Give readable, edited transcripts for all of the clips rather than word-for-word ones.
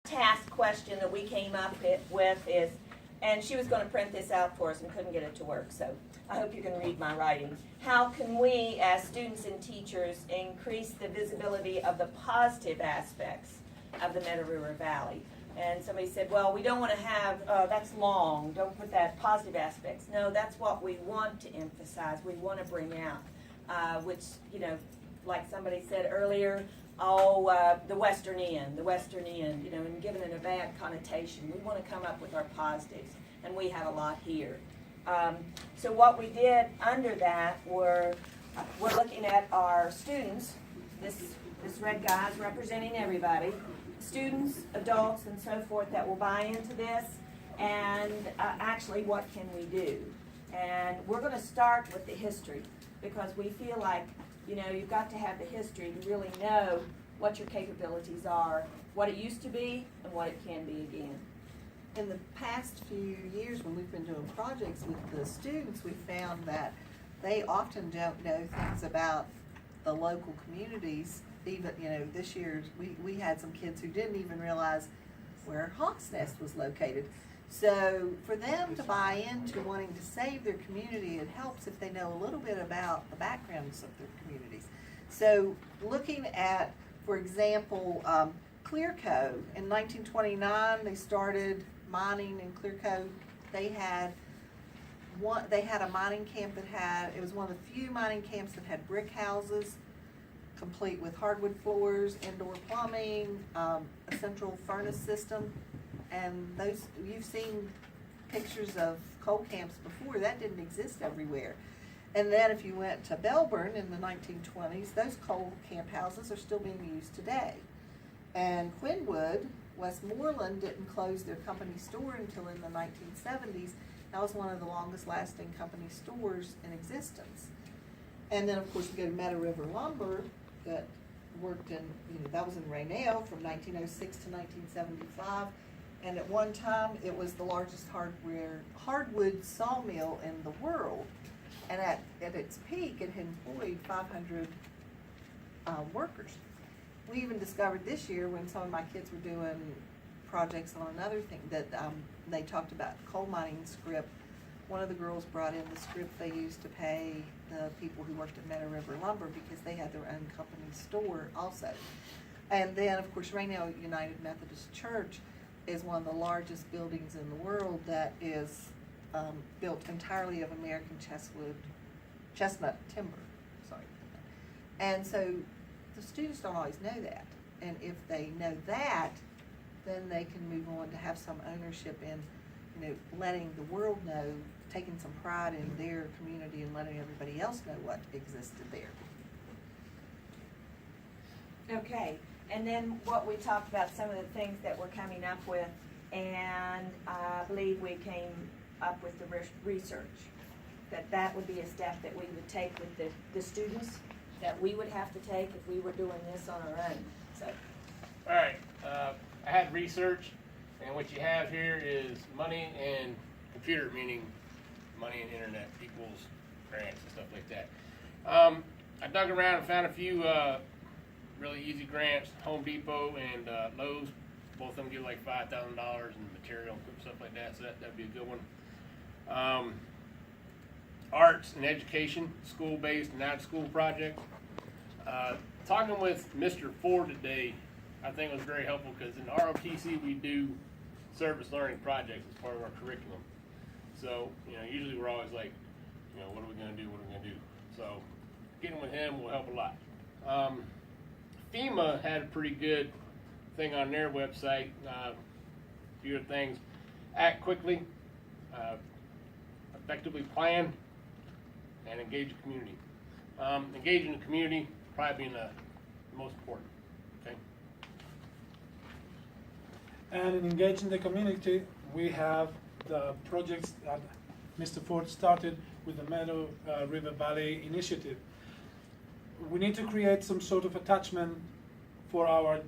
task question that we came up with is, and she was going to print this out for us and couldn't get it to work, so I hope you can read my writing. How can we, as students and teachers, increase the visibility of the positive aspects of the Meadow River Valley? And somebody said, well, we don't want to have, that's long, don't put that positive aspects. No, that's what we want to emphasize, we want to bring out, which, you know, like somebody said earlier, the Western End, you know, and given it a bad connotation. We want to come up with our positives, and we have a lot here. So what we did under that we're looking at our students. This red guy is representing everybody. Students, adults, and so forth that will buy into this, and actually what can we do? And we're going to start with the history, because we feel like, you know, you've got to have the history to really know what your capabilities are, what it used to be, and what it can be again. In the past few years when we've been doing projects with the students, we found that they often don't know things about the local communities. Even, you know, this year we had some kids who didn't even realize where Hawk's Nest was located. So for them to buy into wanting to save their community, it helps if they know a little bit about the backgrounds of their communities. So looking at, for example, Clearco, in 1929 they started mining in Clearco. They had a mining camp that it was one of the few mining camps that had brick houses, complete with hardwood floors, indoor plumbing, a central furnace system. And those, you've seen pictures of coal camps before, that didn't exist everywhere. And then if you went to Belburn in the 1920s, those coal camp houses are still being used today. And Quinwood, Westmoreland didn't close their company store until in the 1970s. That was one of the longest lasting company stores in existence. And then of course we go to Meadow River Lumber that worked in, you know, that was in Rainelle from 1906 to 1975. And at one time, it was the largest hardwood sawmill in the world. And at its peak, it had employed 500 workers. We even discovered this year when some of my kids were doing projects on another thing that they talked about coal mining script. One of the girls brought in the script they used to pay the people who worked at Meadow River Lumber because they had their own company store also. And then, of course, Rainelle United Methodist Church is one of the largest buildings in the world that is built entirely of American chestnut timber. Sorry. And so the students don't always know that. And if they know that, then they can move on to have some ownership in, you know, letting the world know, taking some pride in their community and letting everybody else know what existed there. Okay. And then what we talked about, some of the things that we're coming up with, and I believe we came up with the research, that would be a step that we would take with the students, that we would have to take if we were doing this on our own. So. All right, I had research, and what you have here is money and computer, meaning money and internet equals grants and stuff like that. I dug around and found a few really easy grants. Home Depot and Lowe's, both of them give like $5,000 in material and stuff like that, so that'd be a good one. Arts and education, school-based and out-of-school projects. Talking with Mr. Ford today, I think it was very helpful because in ROTC we do service learning projects as part of our curriculum. So, you know, usually we're always like, you know, what are we going to do, what are we going to do? So getting with him will help a lot. FEMA had a pretty good thing on their website. A few of the things: act quickly, effectively plan, and engage the community. Engaging the community probably being the most important. Okay. And in engaging the community, we have the projects that Mr. Ford started with the Meadow River Valley initiative. We need to create some sort of attachment for our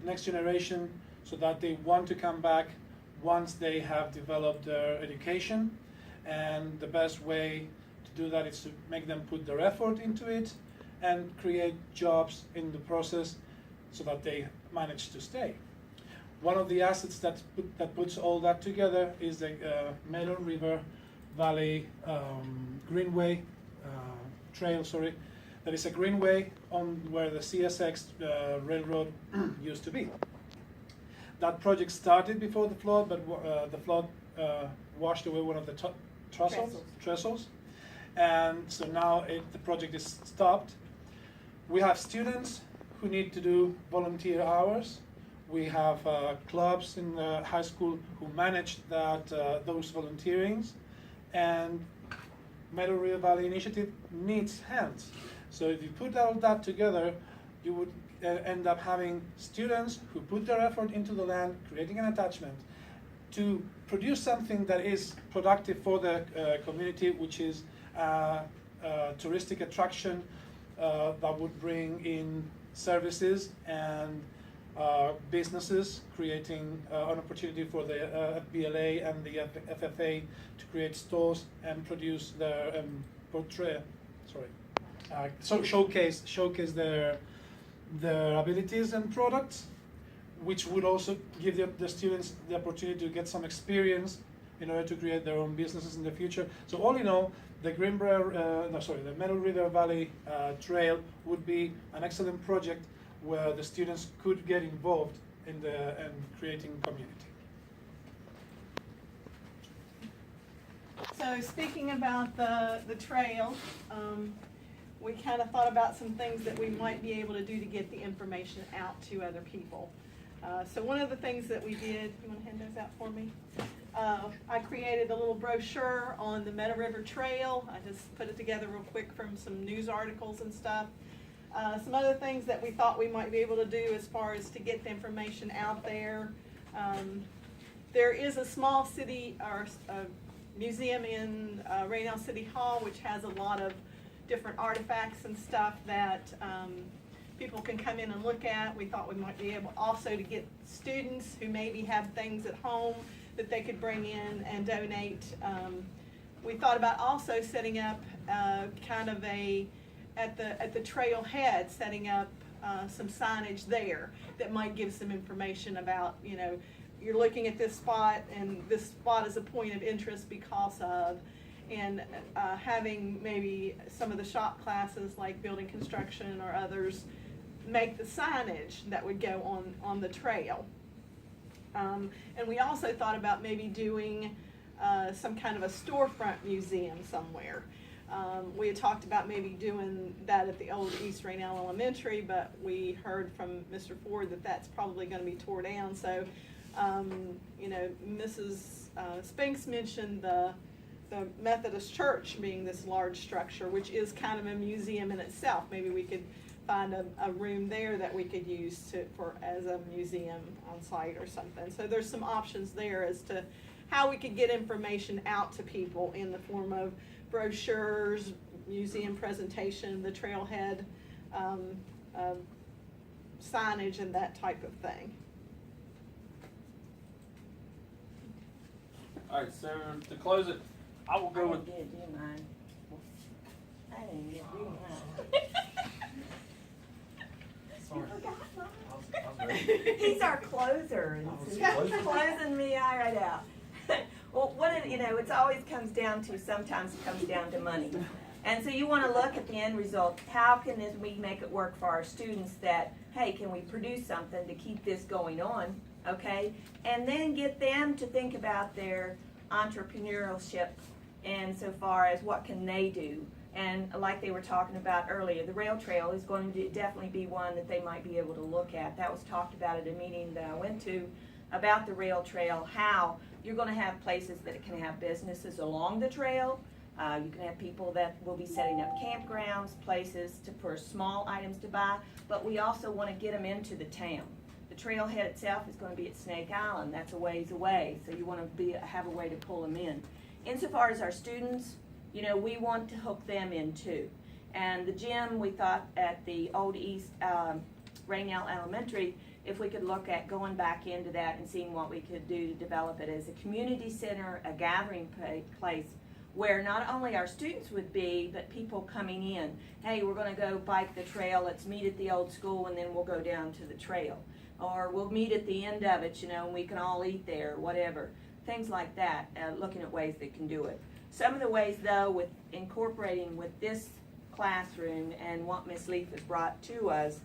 next generation so that they want to come back once they have developed their education. And the best way to do that is to make them put their effort into it and create jobs in the process so that they manage to stay. One of the assets that puts all that together is the Meadow River Valley Greenway Trail. Sorry, that is a greenway on where the CSX railroad used to be. That project started before the flood, but the flood washed away one of the trestles, and so now the project is stopped. We have students who need to do volunteer hours. We have clubs in the high school who manage those volunteerings, and Meadow River Valley Initiative needs hands. So if you put all that together, you would end up having students who put their effort into the land, creating an attachment to produce something that is productive for the community, which is a touristic attraction that would bring in services and businesses, creating an opportunity for the FBLA and the FFA to create stores and produce their showcase their abilities and products, which would also give the students the opportunity to get some experience in order to create their own businesses in the future. So all in all, the the Meadow River Valley Trail would be an excellent project where the students could get involved in creating community. So speaking about the trail, we kind of thought about some things that we might be able to do to get the information out to other people. So one of the things that we did, you want to hand those out for me? I created a little brochure on the Meadow River Trail. I just put it together real quick from some news articles and stuff. Some other things that we thought we might be able to do as far as to get the information out there. There is a small city or museum in Rainelle City Hall, which has a lot of different artifacts and stuff that people can come in and look at. We thought we might be able also to get students who maybe have things at home that they could bring in and donate. We thought about also setting up kind of at the trailhead, setting up some signage there that might give some information about, you know, you're looking at this spot and this spot is a point of interest because of, and having maybe some of the shop classes like building construction or others make the signage that would go on the trail. And we also thought about maybe doing some kind of a storefront museum somewhere. We had talked about maybe doing that at the old East Rainelle Elementary, but we heard from Mr. Ford that that's probably going to be tore down. So, you know, Mrs. Spinks mentioned the Methodist Church being this large structure, which is kind of a museum in itself. Maybe we could find a room there that we could use as a museum on site or something. So there's some options there as to how we could get information out to people in the form of brochures, museum presentation, the trailhead, signage, and that type of thing. All right, so to close it, I will go with. I didn't get mine. I didn't get you mine. Sorry. You forgot mine. I was ready. He's our closer, and I was so closing. he's closing me right out. Well, it always comes down to, sometimes it comes down to money. And so you want to look at the end result. How can we make it work for our students that, hey, can we produce something to keep this going on, okay? And then get them to think about their entrepreneurship and so far as what can they do. And like they were talking about earlier, the rail trail is going to definitely be one that they might be able to look at. That was talked about at a meeting that I went to about the rail trail, how you're going to have places that can have businesses along the trail. You can have people that will be setting up campgrounds, places for small items to buy, but we also want to get them into the town. The trailhead itself is going to be at Snake Island. That's a ways away, so you want to have a way to pull them in. Insofar as our students, you know, we want to hook them in too. And the gym, we thought at the old East Rainelle Elementary, if we could look at going back into that and seeing what we could do to develop it as a community center, a gathering place where not only our students would be, but people coming in. Hey, we're going to go bike the trail, let's meet at the old school, and then we'll go down to the trail. or we'll meet at the end of it, and we can all eat there, whatever. Things like that, looking at ways that can do it. Some of the ways, though, with incorporating with this classroom and what Ms. Leaf has brought to us,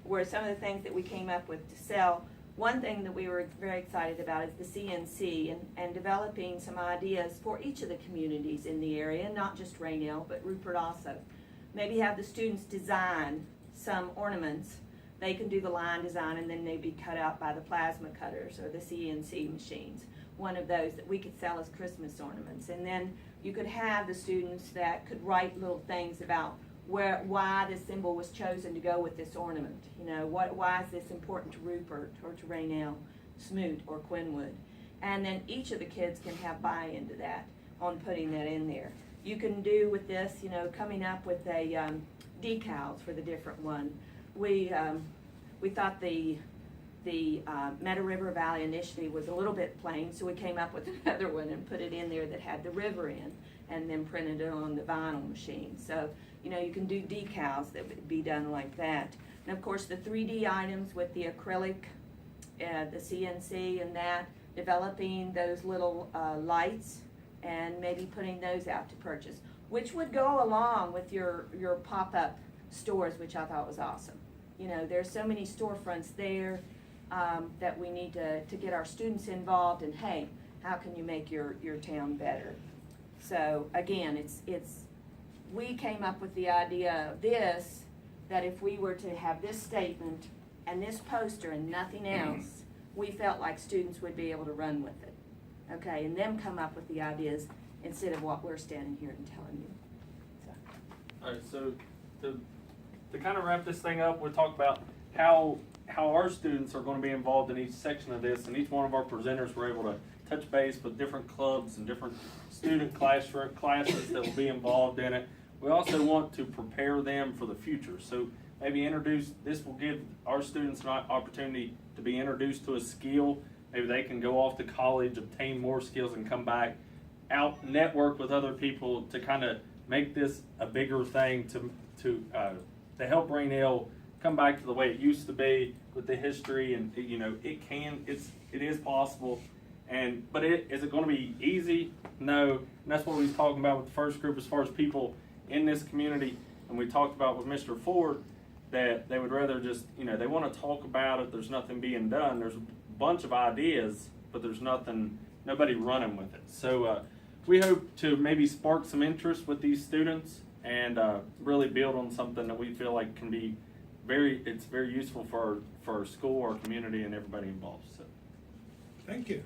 were some of the things that we came up with to sell. One thing that we were very excited about is the CNC and developing some ideas for each of the communities in the area, not just Rainelle, but Rupert also. Maybe have the students design some ornaments. They can do the line design and then they'd be cut out by the plasma cutters or the CNC machines. One of those that we could sell as Christmas ornaments. And then you could have the students that could write little things about why this symbol was chosen to go with this ornament. Why is this important to Rupert or to Rainelle, Smoot, or Quinwood? And then each of the kids can have buy-in to that on putting that in there. You can do with this, coming up with a decals for the different one. We thought the Meadow River Valley initiative was a little bit plain, so we came up with another one and put it in there that had the river in, and then printed it on the vinyl machine. So, you can do decals that would be done like that. And of course, the 3D items with the acrylic, the CNC and that, developing those little lights and maybe putting those out to purchase, which would go along with your pop-up stores, which I thought was awesome. There's so many storefronts there that we need to get our students involved, and hey, how can you make your town better? So again, we came up with the idea of this, that if we were to have this statement and this poster and nothing else, we felt like students would be able to run with it. Okay, and them come up with the ideas instead of what we're standing here and telling you. So. All right, so to kind of wrap this thing up, we'll talk about how our students are going to be involved in each section of this, and each one of our presenters were able to touch base with different clubs and different student classes that will be involved in it. We also want to prepare them for the future. So maybe this will give our students an opportunity to be introduced to a skill. Maybe they can go off to college, obtain more skills, and come back out, network with other people to kind of make this a bigger thing to help Rainelle come back to the way it used to be with the history. And it is possible. But is it going to be easy? No. And that's what we was talking about with the first group as far as people in this community. And we talked about with Mr. Ford that they would rather just, they want to talk about it. There's nothing being done. There's a bunch of ideas, but there's nobody running with it. So we hope to maybe spark some interest with these students and really build on something that we feel like can be very useful for our school, our community, and everybody involved. So. Thank you.